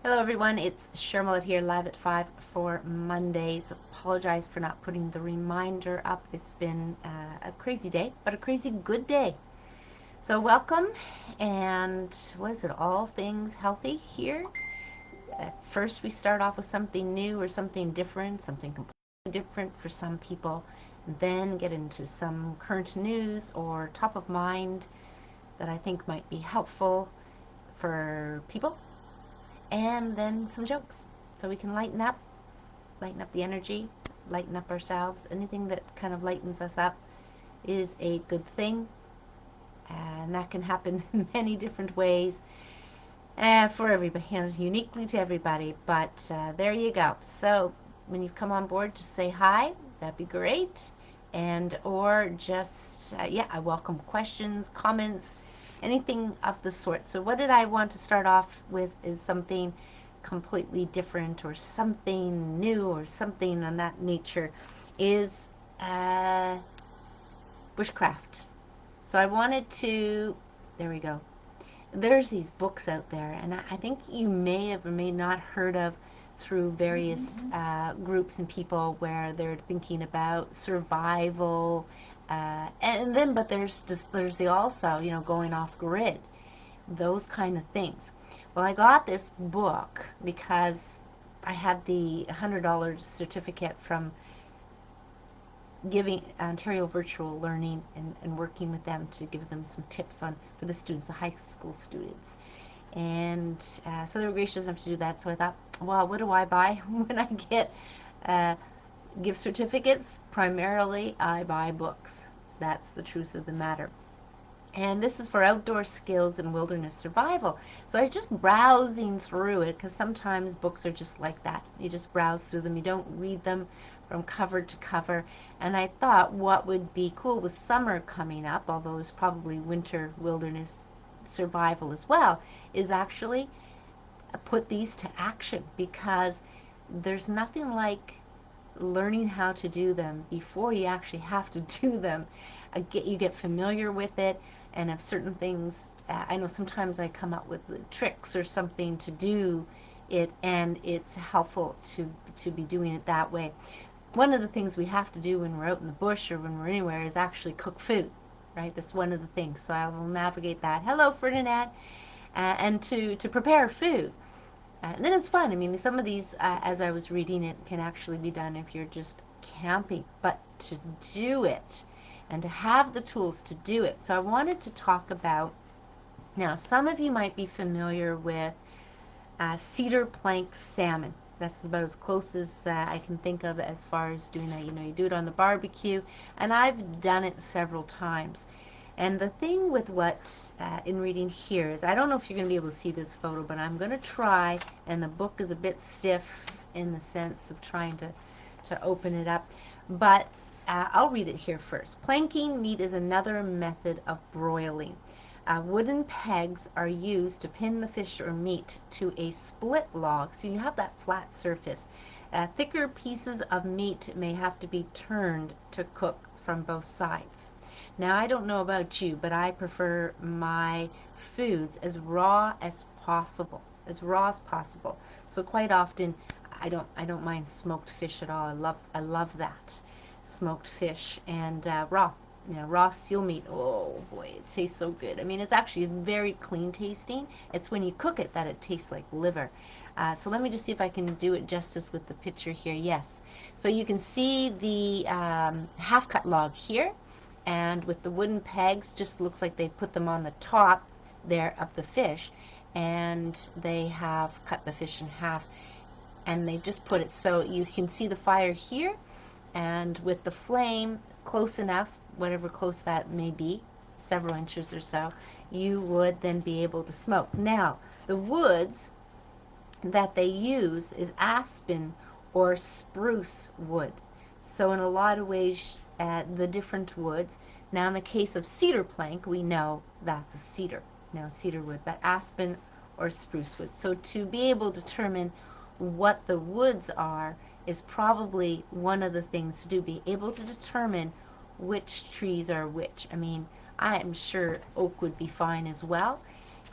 Hello everyone, it's Cheryl Millett here live at 5 for Mondays. Apologize for not putting the reminder up. It's been a crazy day, but a crazy good day. So welcome, and what is it, all things healthy here? First we start off with something new or something different, something completely different for some people, and then get into some current news or top of mind that I think might be helpful for people, and then some jokes so we can lighten up the energy, lighten up ourselves. Anything that kind of lightens us up is a good thing, and that can happen in many different ways for everybody, uniquely to everybody. But there you go. So when you come on board, just say hi. That'd be great. And or just yeah, I welcome questions, comments, anything of the sort. So what did I want to start off with is something completely different or something new or something on that nature, is uh, bushcraft. So I wanted to, there we go. There's these books out there, and I think you may have or may not heard of through various groups and people where they're thinking about survival, and then but there's the also going off grid, those kind of things. Well, I got this book because I had the $100 certificate from giving Ontario Virtual Learning and working with them to give them some tips on for the students, the high school students. And so they were gracious enough to do that. So I thought, well, what do I buy when I get uh, gift certificates? Primarily, I buy books. That's the truth of the matter. And this is for outdoor skills and wilderness survival. So I was just browsing through it, because sometimes books are just like that. You just browse through them. You don't read them from cover to cover. And I thought what would be cool with summer coming up, although there's probably winter wilderness survival as well, is actually put these to action, because there's nothing like learning how to do them before you actually have to do them. You get familiar with it, and if certain things, I know sometimes I come up with tricks or something to do it, and it's helpful to be doing it that way. One of the things we have to do when we're out in the bush or when we're anywhere is actually cook food, right? That's one of the things. So I will navigate that. Hello, Ferdinand. And to prepare food. And then it's fun. I mean, some of these, as I was reading it, can actually be done if you're just camping. But to do it and to have the tools to do it. So I wanted to talk about, now some of you might be familiar with cedar plank salmon. That's about as close as I can think of as far as doing that. You do it on the barbecue, and I've done it several times. And the thing with what in reading here is, I don't know if you're going to be able to see this photo, but I'm going to try, and the book is a bit stiff in the sense of trying to open it up, but I'll read it here first. Planking meat is another method of broiling. Wooden pegs are used to pin the fish or meat to a split log, so you have that flat surface. Thicker pieces of meat may have to be turned to cook from both sides. Now, I don't know about you, but I prefer my foods as raw as possible, as raw as possible. So quite often, I don't mind smoked fish at all. I love that smoked fish, and raw. Raw seal meat. Oh boy, it tastes so good. I mean, it's actually very clean tasting. It's when you cook it that it tastes like liver. So let me just see if I can do it justice with the picture here. Yes. So you can see the half cut log here, and with the wooden pegs, just looks like they put them on the top there of the fish, and they have cut the fish in half, and they just put it so you can see the fire here, and with the flame close enough, whatever close that may be, several inches or so, you would then be able to smoke. Now, the woods that they use is aspen or spruce wood. So in a lot of ways, the different woods. Now, in the case of cedar plank, we know that's a cedar. Now, cedar wood, but aspen or spruce wood. So to be able to determine what the woods are is probably one of the things to do. Be able to determine which trees are which. I mean, I am sure oak would be fine as well.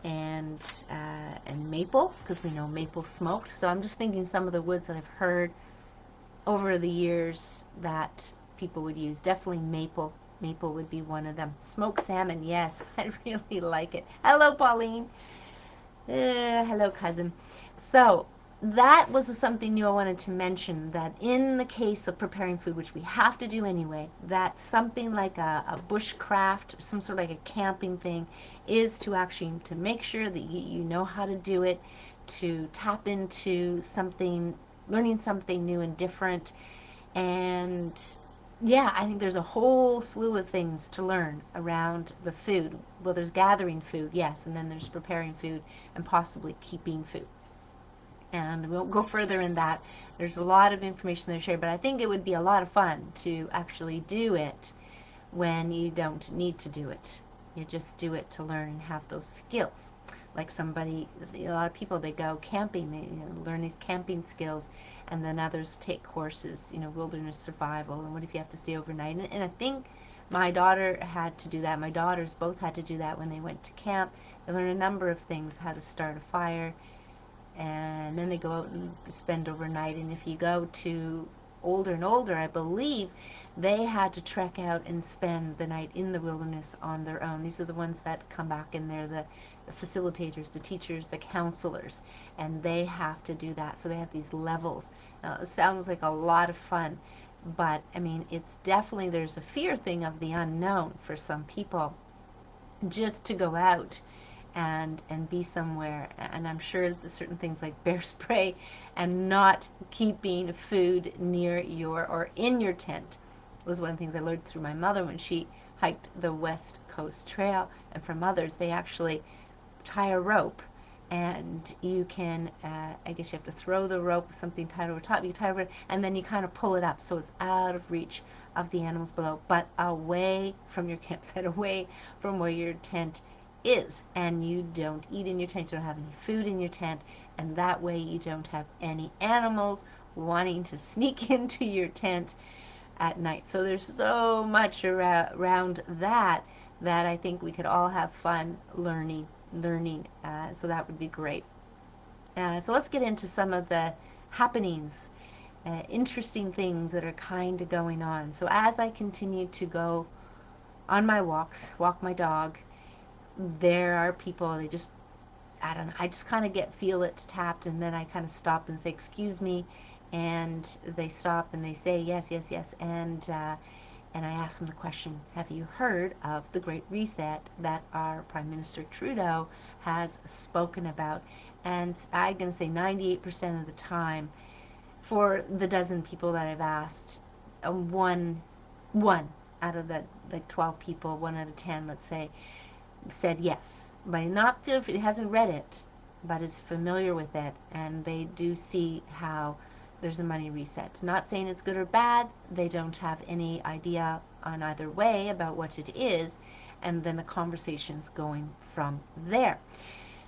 and maple, because we know maple smoked. So I'm just thinking some of the woods that I've heard over the years that people would use. Definitely maple. Maple would be one of them. Smoked salmon, yes, I really like it. Hello, Pauline. Hello, cousin. So that was something new I wanted to mention, that in the case of preparing food, which we have to do anyway, that something like a bushcraft, some sort of like a camping thing, is to actually to make sure that you know how to do it, to tap into something, learning something new and different. And yeah, I think there's a whole slew of things to learn around the food. Well, there's gathering food, yes, and then there's preparing food and possibly keeping food. And we won't go further in that. There's a lot of information there to share, but I think it would be a lot of fun to actually do it when you don't need to do it. You just do it to learn and have those skills. Like somebody, a lot of people, they go camping, they learn these camping skills, and then others take courses, wilderness survival, and what if you have to stay overnight. And I think my daughter had to do that. My daughters both had to do that when they went to camp. They learn a number of things, how to start a fire, and then they go out and spend overnight. And if you go to older and older, I believe they had to trek out and spend the night in the wilderness on their own. These are the ones that come back and they're the facilitators, the teachers, the counselors, and they have to do that. So they have these levels. Now, it sounds like a lot of fun, but I mean, it's definitely, there's a fear thing of the unknown for some people, just to go out and be somewhere. And I'm sure that certain things like bear spray and not keeping food near your or in your tent was one of the things I learned through my mother when she hiked the West Coast Trail. And from others, they actually tie a rope, and you can, I guess you have to throw the rope with something tied over top. You tie it, and then you kind of pull it up so it's out of reach of the animals below, but away from your campsite, away from where your tent is. And you don't eat in your tent, you don't have any food in your tent, and that way you don't have any animals wanting to sneak into your tent at night. So there's so much around that I think we could all have fun learning. So that would be great. So let's get into some of the happenings, interesting things that are kind of going on. So as I continue to go on my walks, walk my dog, there are people, they just, I don't know, I just kind of feel it tapped, and then I kind of stop and say, excuse me, and they stop and they say, yes, yes, yes, and I ask them the question, have you heard of the Great Reset that our Prime Minister Trudeau has spoken about? And I'm going to say 98% of the time, for the dozen people that I've asked, one out of the like 12 people, 1 out of 10, let's say, said yes. But not if it hasn't read it, but is familiar with it, and they do see how there's a money reset. Not saying it's good or bad, they don't have any idea on either way about what it is, and then the conversation's going from there.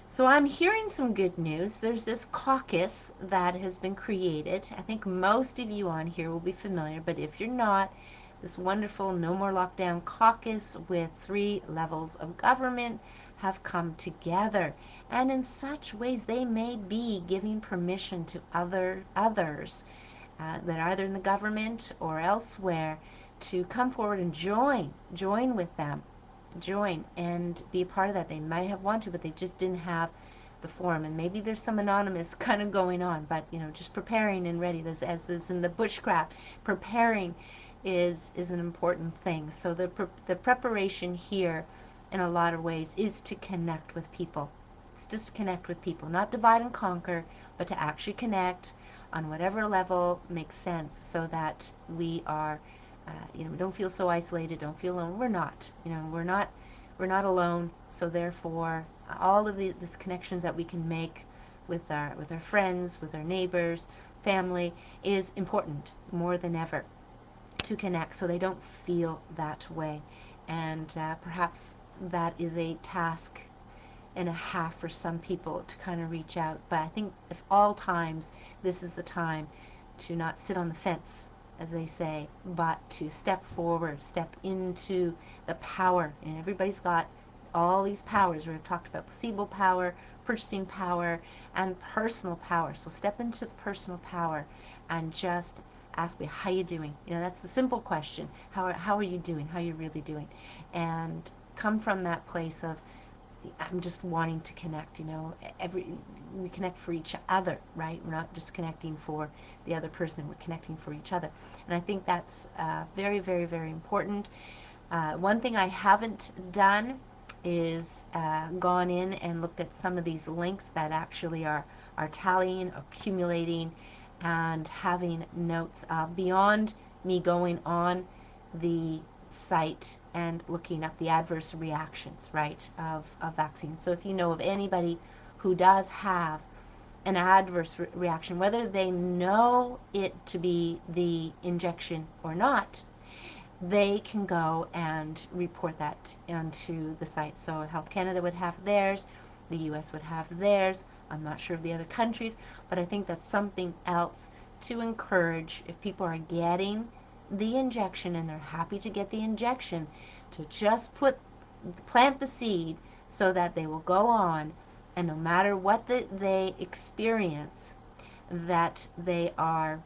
So I'm hearing some good news. There's this caucus that has been created. I think most of you on here will be familiar, but if you're not, this wonderful No More Lockdown caucus with 3 levels of government have come together. And in such ways, they may be giving permission to others that are either in the government or elsewhere to come forward and join with them, join and be a part of that. They might have wanted to, but they just didn't have the form. And maybe there's some anonymous kind of going on, but just preparing and ready, as is in the bushcraft, preparing is an important thing. So the preparation here, in a lot of ways, is to connect with people. It's just to connect with people, not divide and conquer, but to actually connect on whatever level makes sense, so that we are, we don't feel so isolated, don't feel alone. We're not, we're not alone. So therefore, all of these connections that we can make with our friends, with our neighbors, family, is important more than ever to connect, so they don't feel that way. And perhaps that is a task and a half for some people to kind of reach out. But I think at all times, this is the time to not sit on the fence, as they say, but to step forward, step into the power. And everybody's got all these powers. We've talked about placebo power, purchasing power, and personal power. So step into the personal power and just ask me, how you doing? That's the simple question. How are you doing? How are you really doing? And come from that place of, I'm just wanting to connect. We connect for each other, right? We're not just connecting for the other person. We're connecting for each other. And I think that's very, very, very important. One thing I haven't done is gone in and looked at some of these links that actually are tallying, accumulating, and having notes beyond me going on the site and looking at the adverse reactions, right, of vaccines. So if you know of anybody who does have an adverse reaction, whether they know it to be the injection or not, they can go and report that onto the site. So Health Canada would have theirs, the US would have theirs. I'm not sure of the other countries, but I think that's something else to encourage if people are getting the injection and they're happy to get the injection, to just plant the seed so that they will go on, and no matter what they experience, that they are,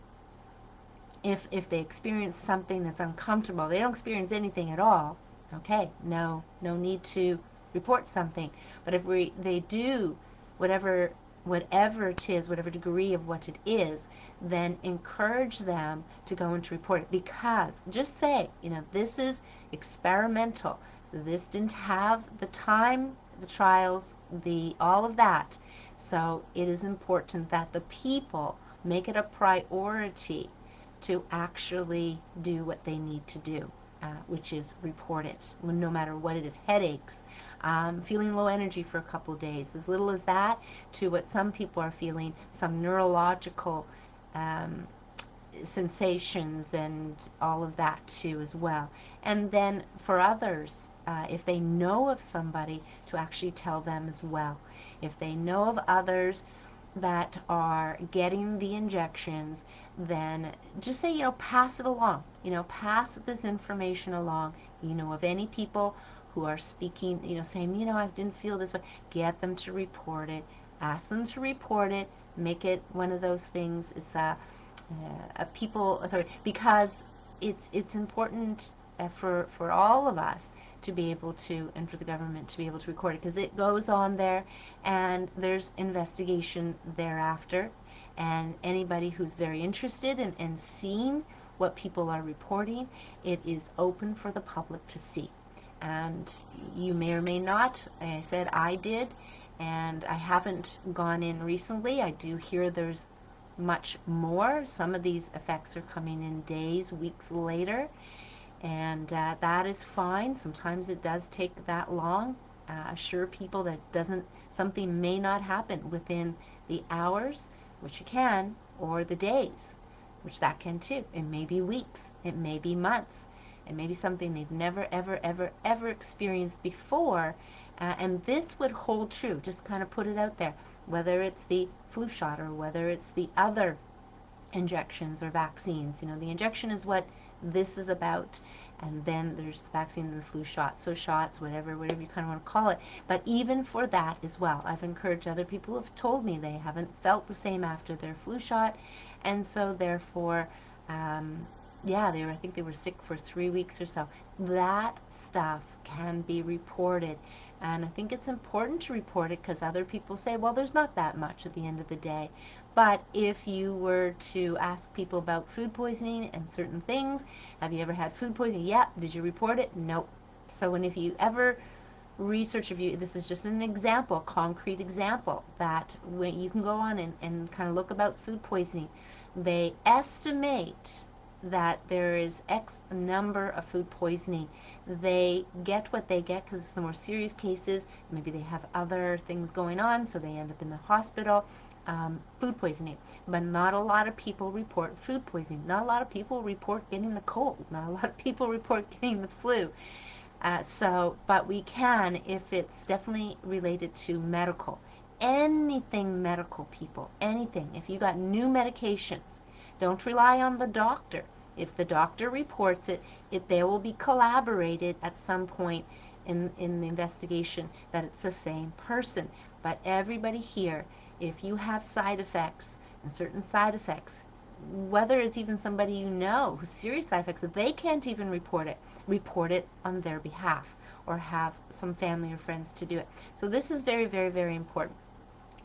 if they experience something that's uncomfortable, they don't experience anything at all, okay, no need to report something. But if they do whatever it is, whatever degree of what it is, then encourage them to go and to report it. Because just say, this is experimental. This didn't have the time, the trials, all of that. So it is important that the people make it a priority to actually do what they need to do, which is report it, no matter what it is. Headaches, feeling low energy for a couple of days, as little as that, to what some people are feeling, some neurological sensations and all of that too as well. And then for others, if they know of somebody, to actually tell them as well. If they know of others that are getting the injections, then just say, pass it along. Pass this information along. Of any people who are speaking, saying, I didn't feel this way, get them to report it. Ask them to report it. Make it one of those things. It's a people authority, because it's important for all of us to be able to, and for the government to be able to record it, because it goes on there and there's investigation thereafter. And anybody who's very interested in seeing what people are reporting, it is open for the public to see. And you may or may not. I said I did, and I haven't gone in recently. I do hear there's much more. Some of these effects are coming in days, weeks later, and that is fine. Sometimes it does take that long. Assure people that something may not happen within the hours, which it can, or the days, which that can too. It may be weeks, it may be months, it may be something they've never, ever, ever, ever experienced before. And this would hold true, just kind of put it out there, whether it's the flu shot or whether it's the other injections or vaccines. The injection is what this is about, and then there's the vaccine and the flu shot. So shots, whatever you kind of want to call it. But even for that as well, I've encouraged other people who have told me they haven't felt the same after their flu shot, and so therefore, I think they were sick for 3 weeks or so. That stuff can be reported. And I think it's important to report it, because other people say, well, there's not that much at the end of the day. But if you were to ask people about food poisoning and certain things, have you ever had food poisoning? Yeah. Did you report it? Nope. So if you ever research, this is just an example, concrete example, that when you can go on and kind of look about food poisoning, they estimate that there is X number of food poisoning. They get what they get because it's the more serious cases. Maybe they have other things going on, so they end up in the hospital. Food poisoning. But not a lot of people report food poisoning. Not a lot of people report getting the cold. Not a lot of people report getting the flu. But we can, if it's definitely related to medical. Anything medical, people. Anything. If you got new medications, don't rely on the doctor. If the doctor reports it, they will be collaborated at some point in the investigation that it's the same person. But everybody here, if you have side effects and certain side effects, whether it's even somebody you know who's serious side effects, they can't even report it on their behalf or have some family or friends to do it. So this is very, very, very important.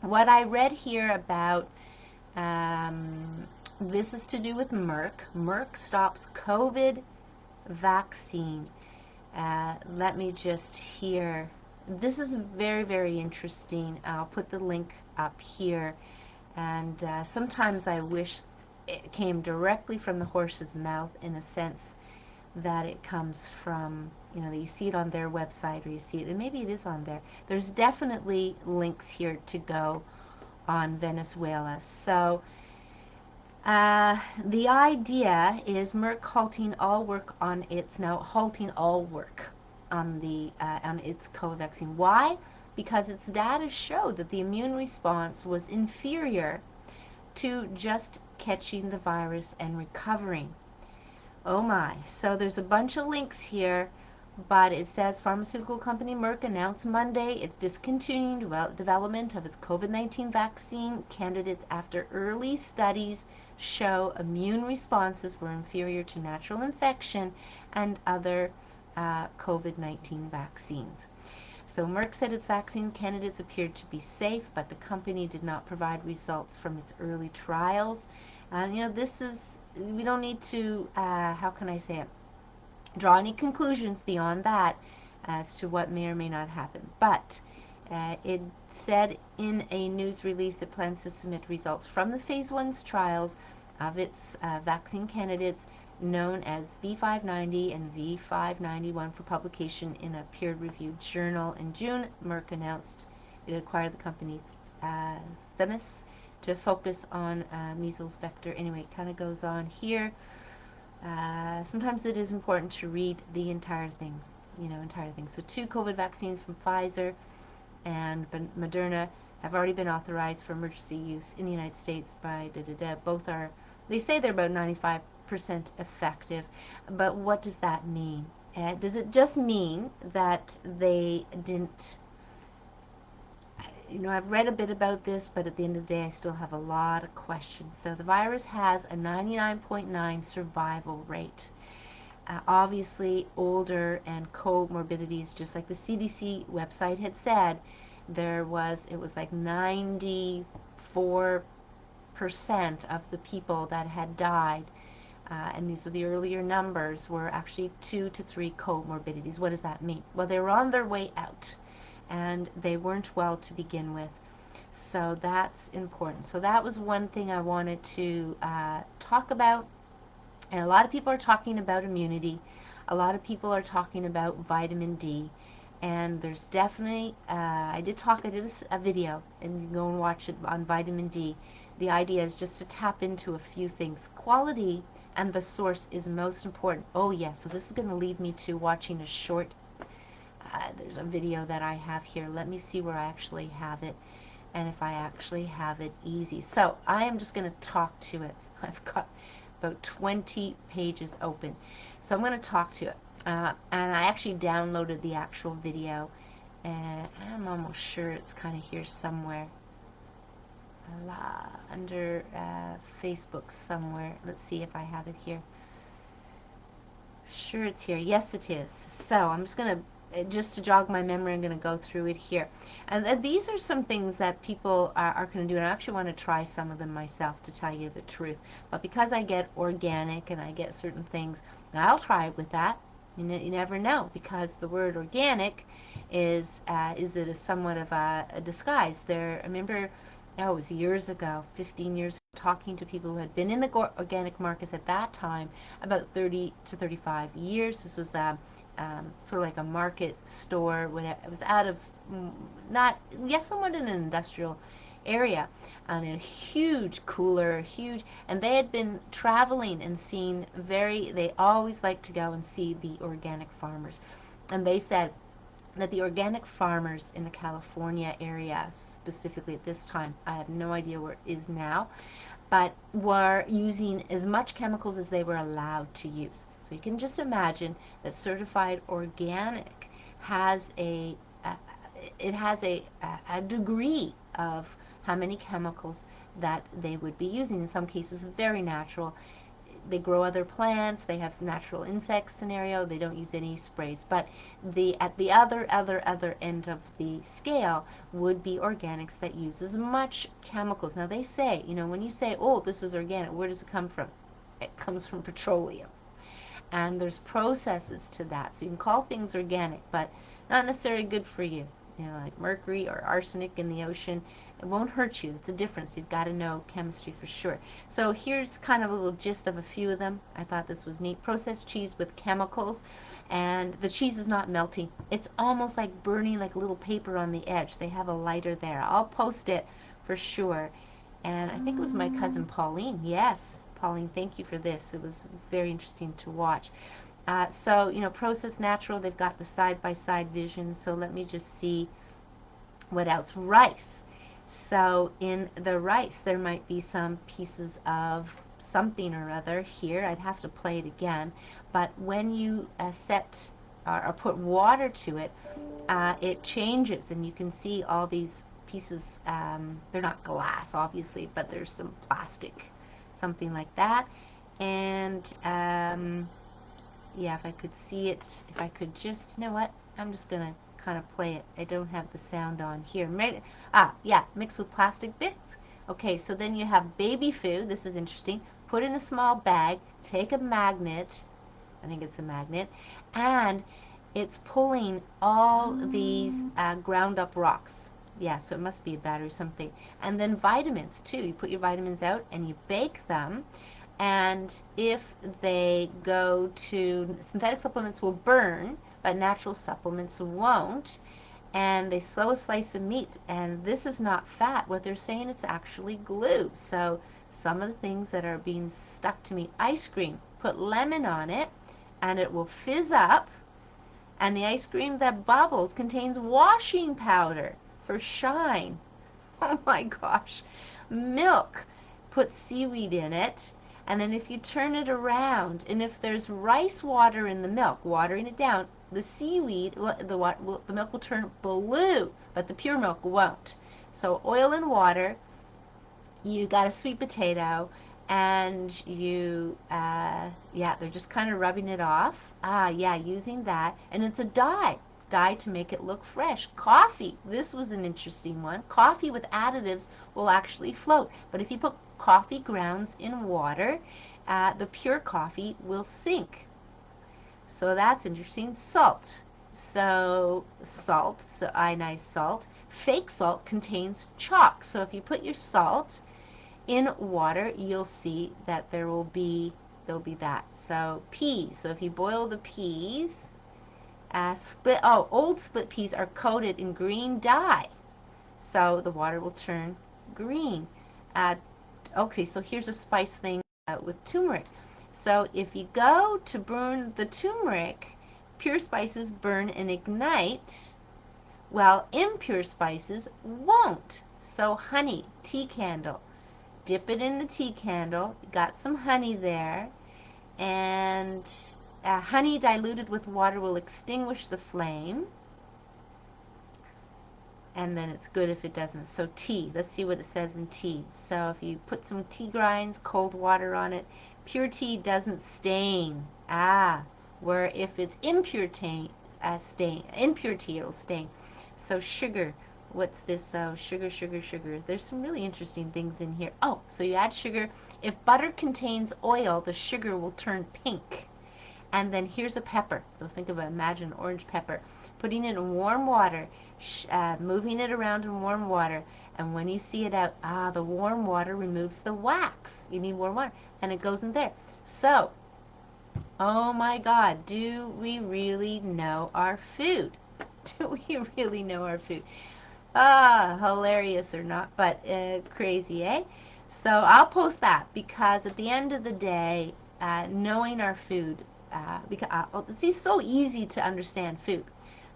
What I read here about this is to do with Merck. Merck stops COVID vaccine. Let me just hear. This is very, very interesting. I'll put the link up here. And sometimes I wish it came directly from the horse's mouth, in a sense that it comes from, that you see it on their website, or you see it, and maybe it is on there. There's definitely links here to go on Venezuela. So the idea is Merck halting all work on its COVID vaccine. Why? Because its data showed that the immune response was inferior to just catching the virus and recovering. Oh my. So there's a bunch of links here, but it says pharmaceutical company Merck announced Monday it's discontinuing development of its COVID-19 vaccine candidates after early studies show immune responses were inferior to natural infection and other COVID-19 vaccines. So Merck said its vaccine candidates appeared to be safe, but the company did not provide results from its early trials. We don't need to, how can I say it, draw any conclusions beyond that as to what may or may not happen. But it said in a news release it plans to submit results from the phase 1 trials of its vaccine candidates known as V590 and V591 for publication in a peer-reviewed journal. In June, Merck announced it acquired the company Themis to focus on measles vector. Anyway, it kind of goes on here. Sometimes it is important to read the entire thing. So 2 COVID vaccines from Pfizer and Moderna have already been authorized for emergency use in the United States by both are, they say they're about 95% effective, but what does that mean? Does it just mean that they didn't, I've read a bit about this, but at the end of the day I still have a lot of questions. So the virus has a 99.9 survival rate. Obviously older and comorbidities, just like the CDC website had said, it was like 94% of the people that had died, and these are the earlier numbers, were actually 2 to 3 comorbidities. What does that mean? Well, they were on their way out, and they weren't well to begin with. So that's important. So that was one thing I wanted to talk about. And a lot of people are talking about immunity. A lot of people are talking about vitamin D. And there's definitely, I did a video, and you can go and watch it on vitamin D. The idea is just to tap into a few things. Quality and the source is most important. Oh yeah, so this is going to lead me to watching a short, there's a video that I have here. Let me see where I actually have it, and if I actually have it easy. So I am just going to talk to it. I've got about 20 pages open. So I'm going to talk to it. And I actually downloaded the actual video, and I'm almost sure it's kind of here somewhere. Under Facebook somewhere. Let's see if I have it here. Sure, it's here. Yes, it is. So I'm just going to, just to jog my memory, I'm going to go through it here. And these are some things that people are going to do, and I actually want to try some of them myself, to tell you the truth. But because I get organic and I get certain things, I'll try it with that. You never know, because the word organic is it a somewhat of a disguise. I remember, it was years ago, 15 years, talking to people who had been in the organic markets at that time, about 30 to 35 years. This was sort of like a market store. When it was out of, somewhat in an industrial area, and a huge cooler, and they had been traveling and seeing they always like to go and see the organic farmers. And they said that the organic farmers in the California area, specifically at this time, I have no idea where it is now, but were using as much chemicals as they were allowed to use. So you can just imagine that certified organic has a it has a degree of how many chemicals that they would be using. In some cases, very natural. They grow other plants. They have natural insect scenario. They don't use any sprays. But the at the other end of the scale would be organics that use as much chemicals. Now they say, when you say, oh, this is organic, where does it come from? It comes from petroleum. And there's processes to that. So you can call things organic, but not necessarily good for you. Like mercury or arsenic in the ocean, it won't hurt you. It's a difference. You've got to know chemistry for sure. So here's kind of a little gist of a few of them. I thought this was neat. Processed cheese with chemicals, and the cheese is not melting. It's almost like burning like a little paper on the edge. They have a lighter there. I'll post it for sure. And I think it was my cousin Pauline. Yes, Pauline, thank you for this. It was very interesting to watch. So, processed natural, they've got the side-by-side vision. So let me just see what else. Rice. So in the rice, there might be some pieces of something or other here. I'd have to play it again. But when you set or put water to it, it changes. And you can see all these pieces. They're not glass, obviously, but there's some plastic, something like that. And yeah, if I could see it, if I could just, you know what, I'm just going to kind of play it. I don't have the sound on here. Yeah, mixed with plastic bits. Okay, so then you have baby food. This is interesting. Put in a small bag, take a magnet, I think it's a magnet, and it's pulling all these ground up rocks. Yeah, so it must be a battery or something. And then vitamins too. You put your vitamins out and you bake them. And if they go to synthetic supplements will burn, but natural supplements won't. And they slow a slice of meat. And this is not fat. What they're saying, it's actually glue. So some of the things that are being stuck to me, ice cream, put lemon on it, and it will fizz up. And the ice cream that bubbles contains washing powder for shine. Oh my gosh. Milk. Put seaweed in it. And then if you turn it around, and if there's rice water in the milk, watering it down, the seaweed, the milk will turn blue, but the pure milk won't. So oil and water, you got a sweet potato, and yeah, they're just kind of rubbing it off. Yeah, using that, and it's a dye to make it look fresh. Coffee, this was an interesting one. Coffee with additives will actually float, but if you put coffee grounds in water, the pure coffee will sink. So that's interesting. Salt. So ionized salt. Fake salt contains chalk. So if you put your salt in water, you'll see that there'll be that. So peas. So if you boil the peas, old split peas are coated in green dye, so the water will turn green. Uh, okay, so here's a spice thing with turmeric. So if you go to burn the turmeric, pure spices burn and ignite, while impure spices won't. So honey, tea candle, dip it in the tea candle, got some honey there, and honey diluted with water will extinguish the flame, and then it's good if it doesn't. So tea, let's see what it says in tea. So if you put some tea grinds, cold water on it, pure tea doesn't stain. Where if it's impure tea, it'll stain. So sugar, what's this? Sugar, sugar, sugar. There's some really interesting things in here. Oh, so you add sugar. If butter contains oil, the sugar will turn pink. And then here's a pepper. So imagine orange pepper. Putting it in warm water, moving it around in warm water, and when you see it out, the warm water removes the wax. You need warm water, and it goes in there. So, oh my God, do we really know our food? Do we really know our food? Hilarious or not, but crazy, eh? So I'll post that because at the end of the day, knowing our food, it's so easy to understand food.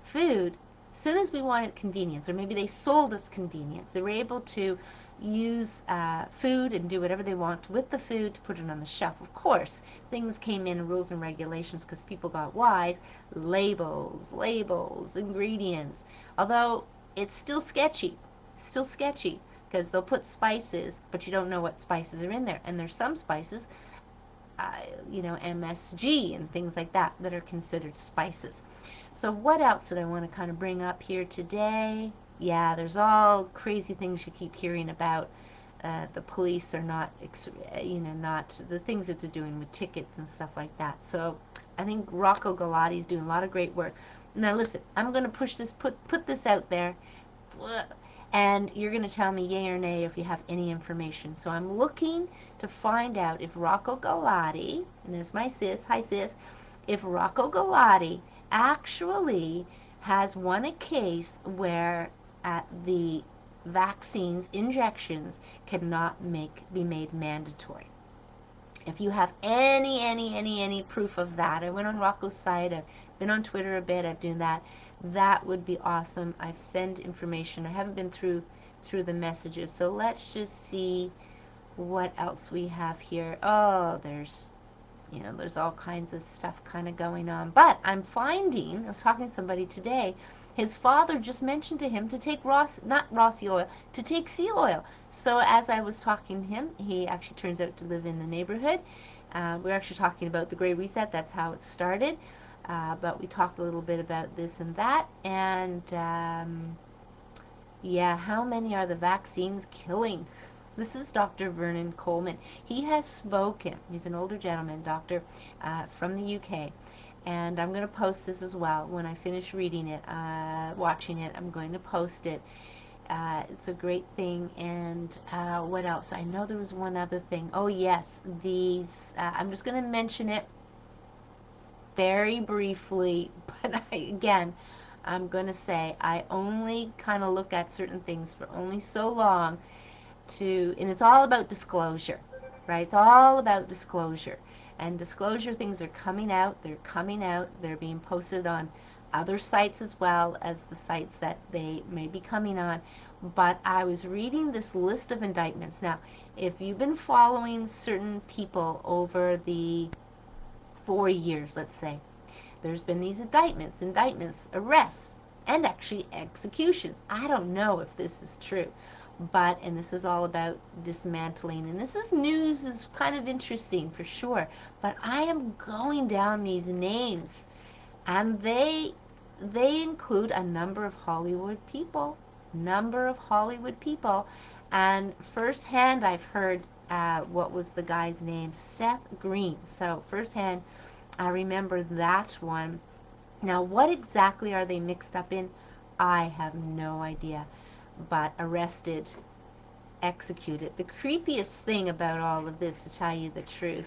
Food, as soon as we wanted convenience, or maybe they sold us convenience, they were able to use food and do whatever they want with the food to put it on the shelf. Of course, things came in, rules and regulations, because people got wise. Labels, ingredients. Although it's still sketchy, because they'll put spices, but you don't know what spices are in there. And there's some spices, uh, MSG and things like that that are considered spices. So what else did I want to kind of bring up here today? Yeah, there's all crazy things you keep hearing about. The police are not, not the things that they're doing with tickets and stuff like that. So I think Rocco Galati is doing a lot of great work. Now listen, I'm going to put this out there, and you're going to tell me yay or nay if you have any information. So I'm looking to find out if Rocco Galati, and there's my sis, hi sis, if Rocco Galati actually has won a case where the vaccines, injections, cannot be made mandatory. If you have any proof of that, I went on Rocco's site, I've been on Twitter a bit, I've done that. That would be awesome. I've sent information. I haven't been through the messages. So let's just see what else we have here. Oh, there's all kinds of stuff kind of going on. But I'm finding, I was talking to somebody today, his father just mentioned to him to take not raw seal oil, to take seal oil. So as I was talking to him, he actually turns out to live in the neighborhood. We're actually talking about the Great Reset. That's how it started. But we talked a little bit about this and that. And yeah, how many are the vaccines killing? This is Dr. Vernon Coleman. He has spoken. He's an older gentleman, doctor, from the UK. And I'm going to post this as well. When I finish reading it, watching it, I'm going to post it. It's a great thing. And what else? I know there was one other thing. Oh, yes. I'm just going to mention it very briefly. But I'm going to say I only kind of look at certain things for only so long, and it's all about disclosure, right? It's all about disclosure. And disclosure things are coming out, they're being posted on other sites as well as the sites that they may be coming on. But I was reading this list of indictments. Now, if you've been following certain people over the 4 years, let's say, there's been these indictments, arrests, and actually executions. I don't know if this is true, and this is all about dismantling, and this is kind of interesting for sure, but I am going down these names, and they include a number of Hollywood people, and firsthand I've heard, what was the guy's name? Seth Green. So firsthand, I remember that one. Now, what exactly are they mixed up in? I have no idea. But arrested, executed. The creepiest thing about all of this, to tell you the truth,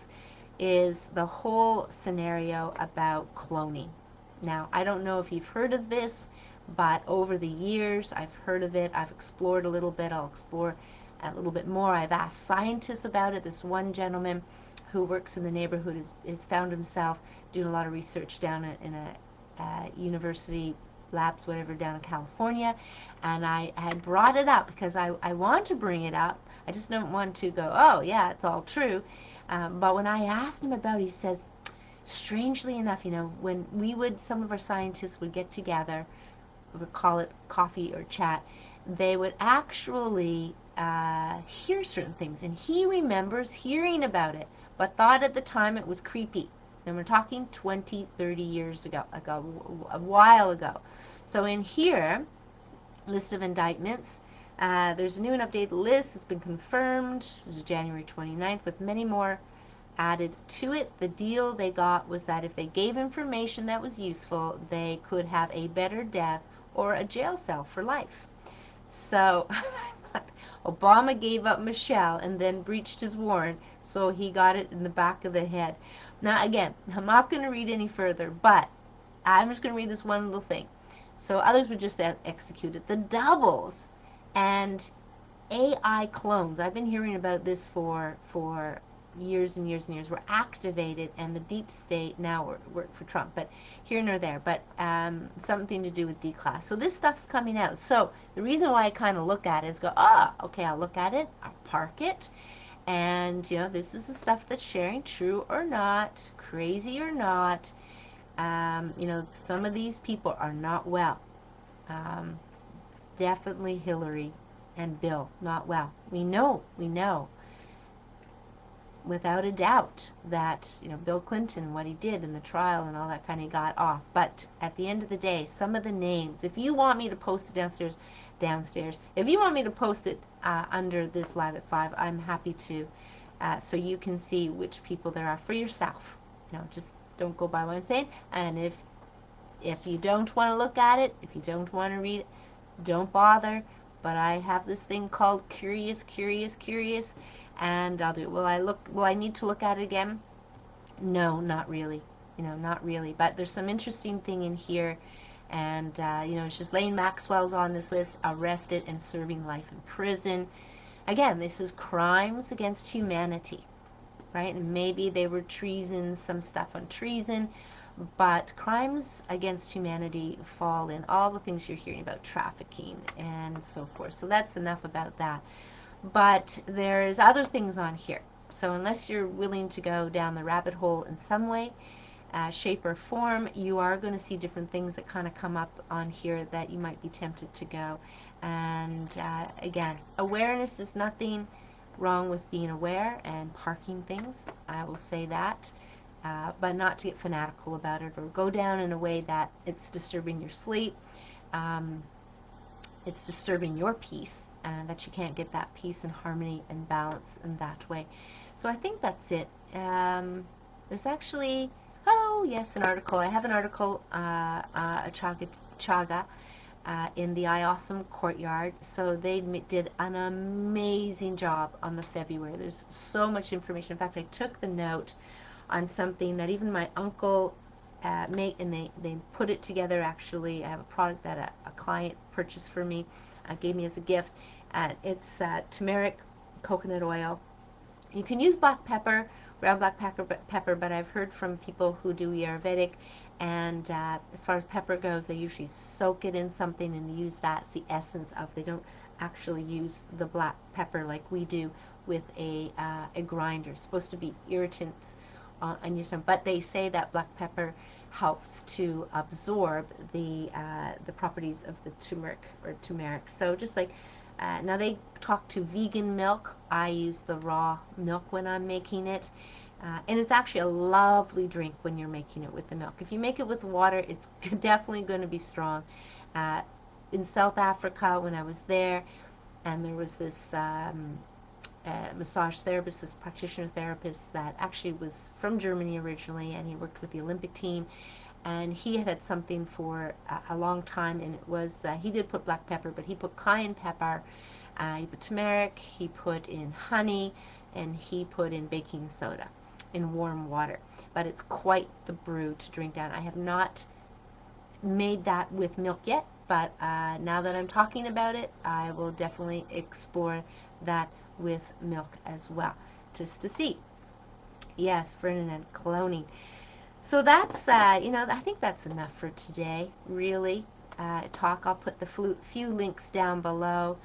is the whole scenario about cloning. Now, I don't know if you've heard of this, but over the years I've heard of it. I've explored a little bit. I'll explore a little bit more. I've asked scientists about it. This one gentleman who works in the neighborhood has found himself doing a lot of research down in a university labs, whatever, down in California, and I had brought it up because I want to bring it up. I just don't want to go, oh yeah, it's all true. But when I asked him about it, he says, strangely enough, when some of our scientists would get together, we would call it coffee or chat, they would actually hear certain things, and he remembers hearing about it, but thought at the time it was creepy. And we're talking 20, 30 years ago, a while ago. So in here, list of indictments, there's a new and updated list that's been confirmed. This is January 29th, with many more added to it. The deal they got was that if they gave information that was useful, they could have a better death or a jail cell for life. So Obama gave up Michelle and then breached his warrant, so he got it in the back of the head. Now, again, I'm not going to read any further, but I'm just going to read this one little thing. So others were just executed. The doubles and AI clones. I've been hearing about this for years and years and years were activated, and the deep state now work for Trump, but here nor there, but something to do with D-class. So this stuff's coming out. So the reason why I kind of look at it is go, okay, I'll look at it, I'll park it, and this is the stuff that's sharing, true or not, crazy or not. Some of these people are not well. Definitely Hillary and Bill, not well. We know, without a doubt that, Bill Clinton, what he did in the trial and all that kind of got off. But at the end of the day, some of the names, if you want me to post it downstairs, if you want me to post it under this live at 5, I'm happy to, so you can see which people there are for yourself. Just don't go by what I'm saying. And if you don't want to look at it, if you don't want to read it, don't bother. But I have this thing called curious, and I'll do it. Will I need to look at it again? No, not really. Not really. But there's some interesting thing in here, and it's just Ghislaine Maxwell's on this list, arrested and serving life in prison. Again, this is crimes against humanity, right? And maybe they were treason, some stuff on treason, but crimes against humanity fall in all the things you're hearing about, trafficking and so forth. So that's enough about that. But there's other things on here. So unless you're willing to go down the rabbit hole in some way, shape or form, you are going to see different things that kind of come up on here that you might be tempted to go. And again, awareness is nothing wrong with being aware and parking things. I will say that. But not to get fanatical about it or go down in a way that it's disturbing your sleep. It's disturbing your peace, and that you can't get that peace and harmony and balance in that way. So I think that's it. There's actually, yes, an article. I have an article, a chaga in the I Awesome Courtyard. So they did an amazing job on the February. There's so much information. In fact, I took the note on something that even my uncle made, and they put it together. Actually, I have a product that a client purchased for me, gave me as a gift. It's turmeric coconut oil. You can use black pepper, ground black pepper, but I've heard from people who do Ayurvedic, and as far as pepper goes, they usually soak it in something and use that. It's the essence of. They don't actually use the black pepper like we do with a grinder. It's supposed to be irritants on your stomach, but they say that black pepper helps to absorb the properties of the turmeric. So just like now they talk to vegan milk. I use the raw milk when I'm making it, and it's actually a lovely drink when you're making it with the milk. If you make it with water, it's definitely going to be strong. In South Africa, when I was there, and there was this massage therapist, this practitioner therapist that actually was from Germany originally, and he worked with the Olympic team, and he had something for a long time, and it was, he did put black pepper, but he put cayenne pepper, he put turmeric, he put in honey, and he put in baking soda in warm water. But it's quite the brew to drink down. I have not made that with milk yet, but now that I'm talking about it, I will definitely explore that with milk as well, just to see. Yes, Ferdinand, cloning. So that's, I think that's enough for today, really. I'll put the few links down below.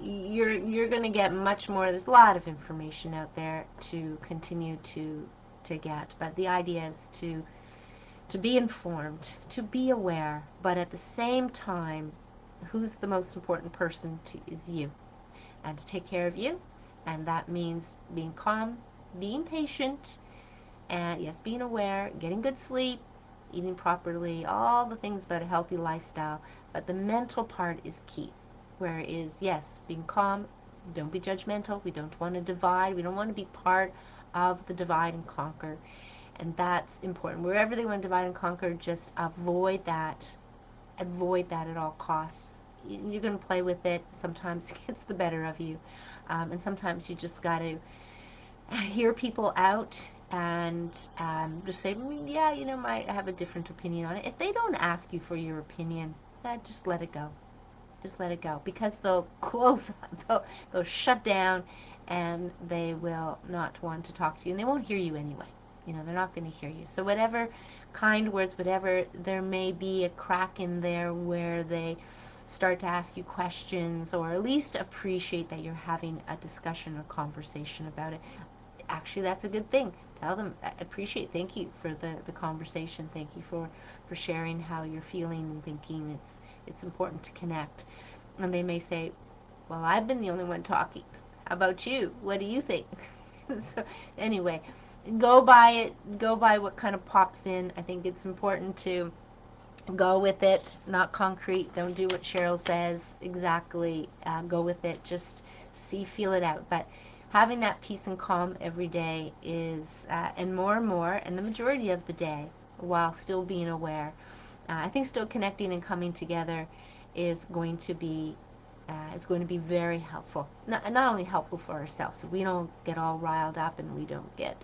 You're going to get much more. There's a lot of information out there to continue to get, but the idea is to be informed, to be aware, but at the same time, who's the most important person is you, and to take care of you, and that means being calm, being patient, and yes, being aware, getting good sleep, eating properly, all the things about a healthy lifestyle. But the mental part is key, where it is, yes, being calm, don't be judgmental, we don't want to divide, we don't want to be part of the divide and conquer, and that's important. Wherever they want to divide and conquer, just avoid that at all costs. You're going to play with it. Sometimes it gets the better of you, and sometimes you just got to hear people out and just say, yeah, I have a different opinion on it. If they don't ask you for your opinion, just let it go. Just let it go, because they'll close, they'll shut down, and they will not want to talk to you, and they won't hear you anyway. You know, they're not going to hear you. So whatever kind words, whatever, there may be a crack in there where they start to ask you questions, or at least appreciate that you're having a discussion or conversation about it. Actually, that's a good thing. Tell them, appreciate, thank you for the conversation. Thank you for sharing how you're feeling and thinking. It's important to connect. And they may say, well, I've been the only one talking. How about you? What do you think? So anyway, go by it. Go by what kind of pops in. I think it's important to go with it, not concrete. Don't do what Cheryl says exactly. Go with it. Just see, feel it out. But having that peace and calm every day is, and more, and the majority of the day, while still being aware, I think still connecting and coming together is going to be very helpful. Not only helpful for ourselves, so we don't get all riled up and we don't get,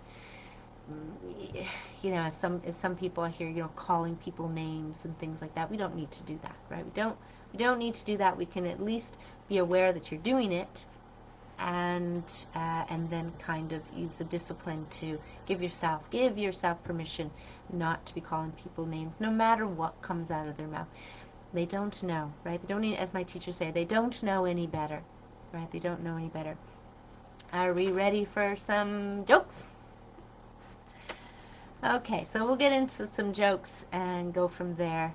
you know, as some people I hear, you know, calling people names and things like that. We don't need to do that, right? We don't need to do that. We can at least be aware that you're doing it, and then kind of use the discipline to give yourself permission not to be calling people names, no matter what comes out of their mouth. They don't know, right? They don't need, as my teachers say, they don't know any better, right? They don't know any better. Are we ready for some jokes? Okay, so we'll get into some jokes and go from there,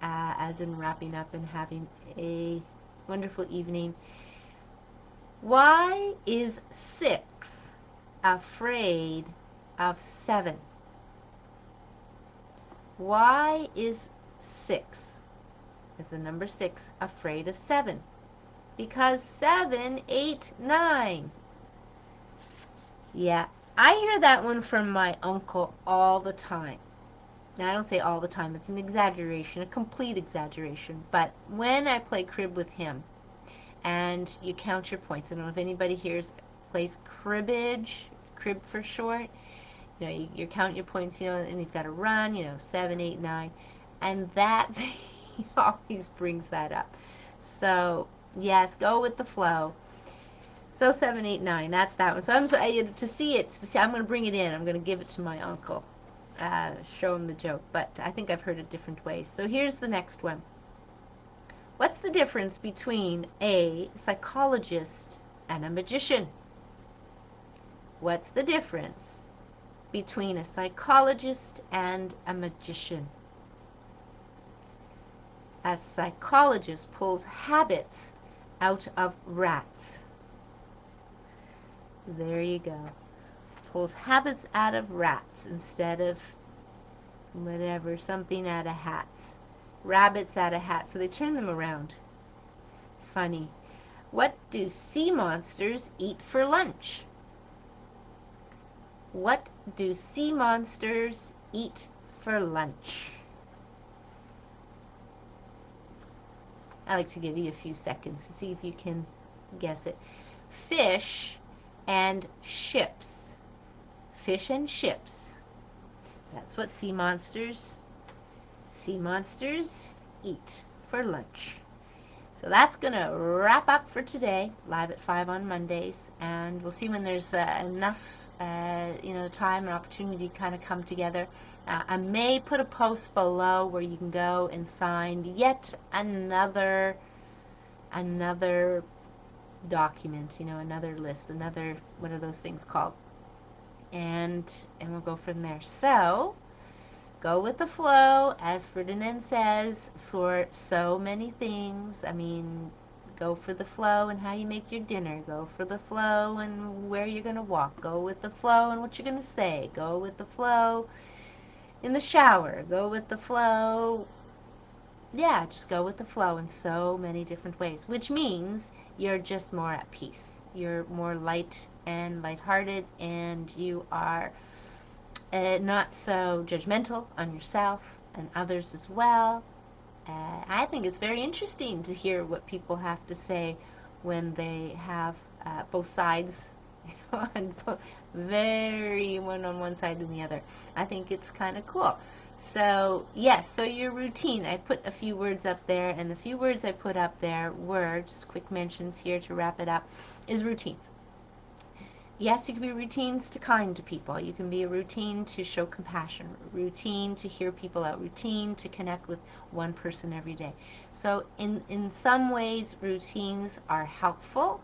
as in wrapping up and having a wonderful evening. Why is 6 afraid of 7? Why is 6, is the number 6, afraid of 7? Because 7, 8, 9. Yeah, I hear that one from my uncle all the time. Now, I don't say all the time. It's an exaggeration, a complete exaggeration. But when I play crib with him, and you count your points. I don't know if anybody here plays cribbage, crib for short. You know, you count your points, you know, and you've got to run, you know, 7, 8, 9. And that's, he always brings that up. So, yes, go with the flow. So 7, 8, 9, that's that one. So I'm to see, I'm going to bring it in. I'm going to give it to my uncle, show him the joke. But I think I've heard it different ways. So here's the next one. What's the difference between a psychologist and a magician? What's the difference between a psychologist and a magician? A psychologist pulls habits out of rats. There you go. Pulls habits out of rats instead of whatever, something out of hats. Rabbits out of hats. So they turn them around. Funny. What do sea monsters eat for lunch? What do sea monsters eat for lunch? I like to give you a few seconds to see if you can guess it. Fish and ships. Fish and ships. That's what sea monsters eat for lunch. So that's going to wrap up for today, live at 5 on Mondays, and we'll see when there's enough time and opportunity to kind of come together. I may put a post below where you can go and sign yet another document, another list, another, what are those things called? And we'll go from there. So go with the flow, as Ferdinand says, for so many things. I mean, go for the flow and how you make your dinner. Go for the flow and where you're going to walk. Go with the flow and what you're going to say. Go with the flow in the shower. Go with the flow. Yeah, just go with the flow in so many different ways, which means you're just more at peace. You're more light and lighthearted, and you are not so judgmental on yourself and others as well. I think it's very interesting to hear what people have to say when they have both sides, and very one on one side and the other. I think it's kind of cool. So yes, so your routine, I put a few words up there, and the few words I put up there were, just quick mentions here to wrap it up, is routines. Yes, you can be routines to kind to people. You can be a routine to show compassion, routine to hear people out, routine to connect with one person every day. So in some ways, routines are helpful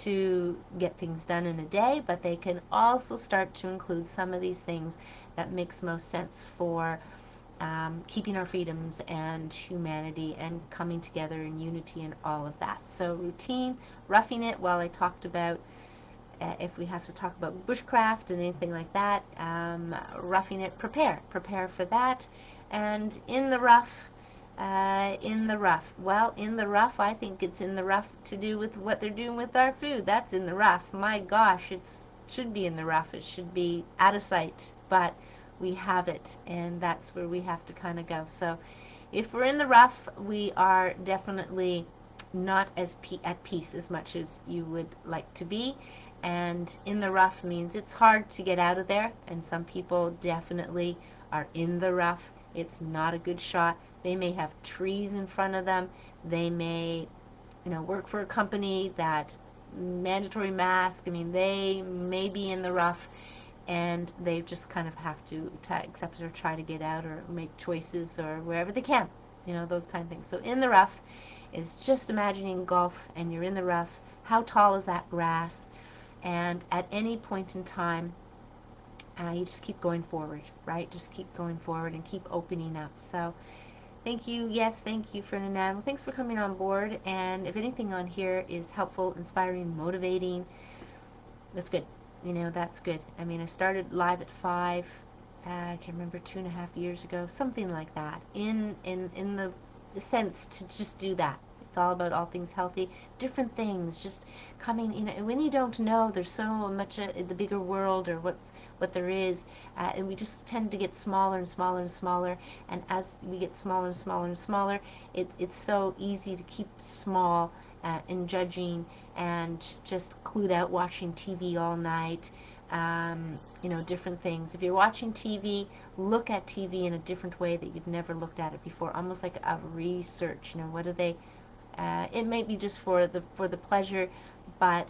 to get things done in a day, but they can also start to include some of these things that makes most sense for keeping our freedoms and humanity and coming together in unity and all of that. So routine, roughing it, while I talked about if we have to talk about bushcraft and anything like that, roughing it, prepare for that. And in the rough, well, in the rough, I think it's in the rough to do with what they're doing with our food. That's in the rough. My gosh, it should be in the rough. It should be out of sight, but we have it, and that's where we have to kind of go. So if we're in the rough, we are definitely not as at peace as much as you would like to be. And in the rough means it's hard to get out of there, and some people definitely are in the rough. It's not a good shot. They may have trees in front of them. They may, work for a company that mandatory mask. I mean, they may be in the rough, and they just kind of have to accept it or try to get out or make choices or wherever they can, those kind of things. So in the rough is just imagining golf, and you're in the rough. How tall is that grass? And at any point in time, you just keep going forward, right? Just keep going forward and keep opening up. So thank you. Yes, thank you, Ferdinand. Well, thanks for coming on board. And if anything on here is helpful, inspiring, motivating, that's good. That's good. I mean, I started live at 5, I can remember 2.5 years ago, something like that, in the sense to just do that. It's all about all things healthy, different things, just coming, when you don't know, there's so much in the bigger world, or what there is, and we just tend to get smaller and smaller and smaller, and as we get smaller and smaller and smaller, it's so easy to keep small, and judging, and just clued out watching TV all night, different things. If you're watching TV, look at TV in a different way that you've never looked at it before, almost like a research. What do they? It may be just for the pleasure, but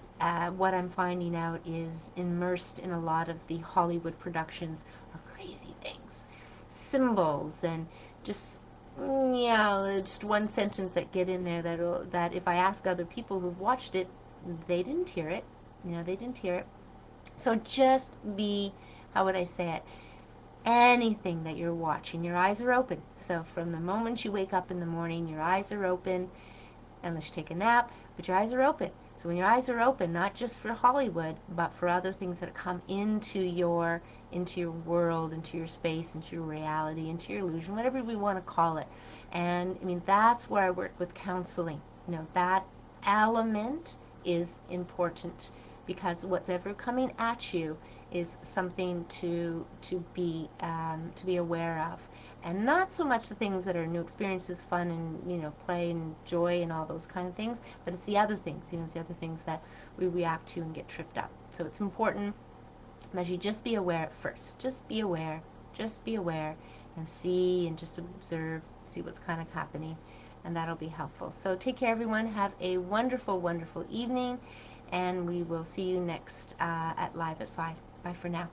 what I'm finding out is immersed in a lot of the Hollywood productions are crazy things, symbols, and just just one sentence that get in there that if I ask other people who've watched it, they didn't hear it. They didn't hear it. So just be, how would I say it? Anything that you're watching, your eyes are open. So from the moment you wake up in the morning, your eyes are open, unless you take a nap, but your eyes are open. So when your eyes are open, not just for Hollywood, but for other things that come into your world, into your space, into your reality, into your illusion, whatever we want to call it. And I mean, that's where I work with counseling. That element is important, because what's ever coming at you is something to be aware of, and not so much the things that are new experiences, fun, and play and joy and all those kind of things, but it's the other things, it's the other things that we react to and get tripped up. So it's important that you just be aware at first. Just be aware, and see, and just observe, see what's kind of happening, and that'll be helpful. So take care, everyone. Have a wonderful, wonderful evening, and we will see you next at Live at 5. Bye for now.